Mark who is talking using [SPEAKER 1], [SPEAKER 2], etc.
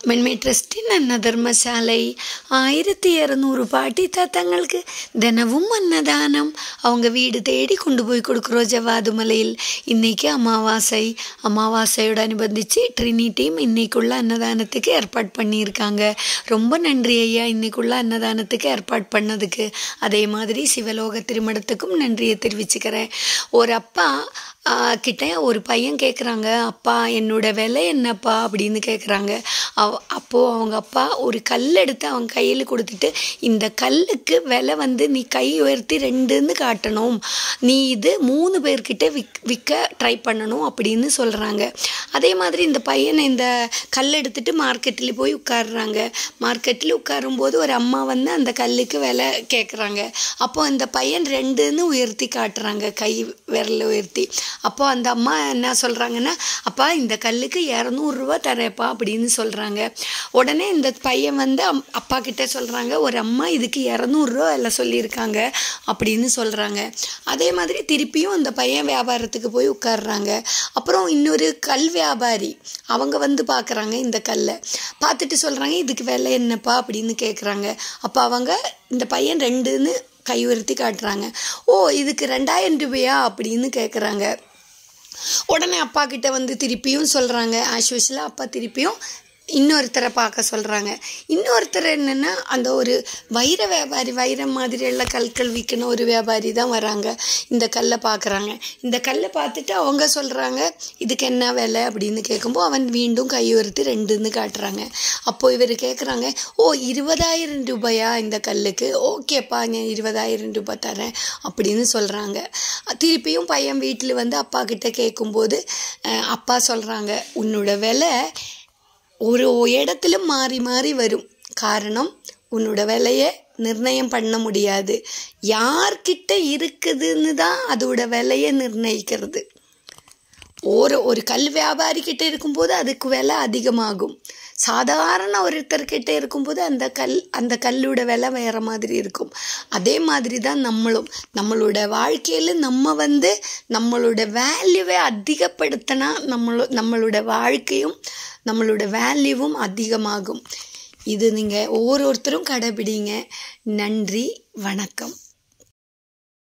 [SPEAKER 1] மென்மை ட்ரஸ்டின் அன்னதர்மசாலை 1200 பாட்டி தாத்தாங்களுக்கு தினமும் அன்னதானம். அவங்க வீடு தேடி கொண்டு போய் கொடுக்குறோம் ஜவாது மலையில். இன்னைக்கு அமாவாசையோட அனுபந்திச்சு ட்ரினிட்டியும் இன்னைக்குள்ள அன்னதானத்துக்கு ஏற்பாடு பண்ணியிருக்காங்க. ரொம்ப நன்றி ஐயா, இன்னைக்குள்ள அன்னதானத்துக்கு ஏற்பாடு பண்ணதுக்கு. அதே மாதிரி சிவலோக திருமணத்துக்கும் நன்றியை தெரிவிச்சுக்கிறேன். ஒரு அப்பா கிட்ட ஒரு பையன் கேட்குறாங்க, அப்பா என்னோட விலை என்னப்பா அப்படின்னு கேட்குறாங்க. அப்போது அவங்க அப்பா ஒரு கல் எடுத்து அவங்க கையில் கொடுத்துட்டு, இந்த கல்லுக்கு விலை நீ கை உயர்த்தி 2ன்னு காட்டணும், நீ இது 3 பேர்கிட்ட விற்க ட்ரை பண்ணணும் அப்படின்னு சொல்கிறாங்க. அதே மாதிரி இந்த பையனை இந்த கல் எடுத்துகிட்டு மார்க்கெட்டில் போய் உட்காடுறாங்க. மார்க்கெட்டில் உட்காரும்போது ஒரு அம்மா அந்த கல்லுக்கு விலை கேட்குறாங்க. அப்போது இந்த பையன் 2ன்னு உயர்த்தி காட்டுறாங்க, கை விரலை உயர்த்தி. அப்போ அந்த அம்மா என்ன சொல்கிறாங்கன்னா, அப்பா இந்த கல்லுக்கு 200 ரூபா தரேப்பா அப்படின்னு சொல்கிறாங்க. உடனே இந்த பையன் அப்பா கிட்ட சொல்கிறாங்க, ஒரு அம்மா இதுக்கு 200 ரூபா எல்லாம் சொல்லியிருக்காங்க அப்படின்னு சொல்கிறாங்க. அதே மாதிரி திருப்பியும் அந்த பையன் வியாபாரத்துக்கு போய் உட்காடுறாங்க. அப்புறம் இன்னொரு கல் வியாபாரி அவங்க பார்க்குறாங்க. இந்த கல்லை பார்த்துட்டு சொல்கிறாங்க, இதுக்கு விலை என்னப்பா அப்படின்னு கேட்குறாங்க. அப்போ அவங்க இந்த பையன் 2ன்னு கை உயர்த்தி காட்டுறாங்க. ஓ, இதுக்கு 2000 ரூபாயா அப்படின்னு கேட்குறாங்க. உடனே அப்பா கிட்ட திருப்பியும் சொல்கிறாங்க. ஆஸ்யூஷலாக அப்பா திருப்பியும் இன்னொருத்தரை பார்க்க சொல்கிறாங்க. இன்னொருத்தர் என்னென்னா, அந்த ஒரு வைர வியாபாரி, வைரம் மாதிரி எல்லாம் கற்கள் விற்கணும் ஒரு வியாபாரி தான் வராங்க. இந்த கல்லை பார்க்குறாங்க. இந்த கல்லை பார்த்துட்டு அவங்க சொல்கிறாங்க, இதுக்கு என்ன விலை அப்படின்னு கேட்கும்போது அவன் மீண்டும் கை உயர்த்தி 2ன்னு காட்டுறாங்க. அப்போது இவர் கேட்குறாங்க, ஓ 20,000 ரூபாயா இந்த கல்லுக்கு, ஓகேப்பா நான் 20,000 ரூபாய் தரேன் அப்படின்னு சொல்கிறாங்க. திருப்பியும் பையன் வீட்டில் அப்பா கிட்ட கேட்கும்போது அப்பா சொல்கிறாங்க, உன்னோட விலை ஒரு இடத்துல மாறி மாறி வரும். காரணம், உன்னோட விலையை நிர்ணயம் பண்ண முடியாது. யார்கிட்ட இருக்குதுன்னு தான் அதோட விலையை நிர்ணயிக்கிறது. ஒரு கல் வியாபாரி கிட்ட இருக்கும்போது அதுக்கு விலை அதிகமாகும். சாதாரண ஒருத்தர்கிட்ட இருக்கும்போது அந்த கல்லோட விலை வேற மாதிரி இருக்கும். அதே மாதிரி தான் நம்மளோட வாழ்க்கையில் நம்ம நம்மளோட வேல்யூவை அதிகப்படுத்தினா நம்மளோட வாழ்க்கையும் நம்மளோட வேல்யூவும் அதிகமாகும். இது நீங்கள் ஒவ்வொருத்தரும் கடைபிடிங்க. நன்றி, வணக்கம்.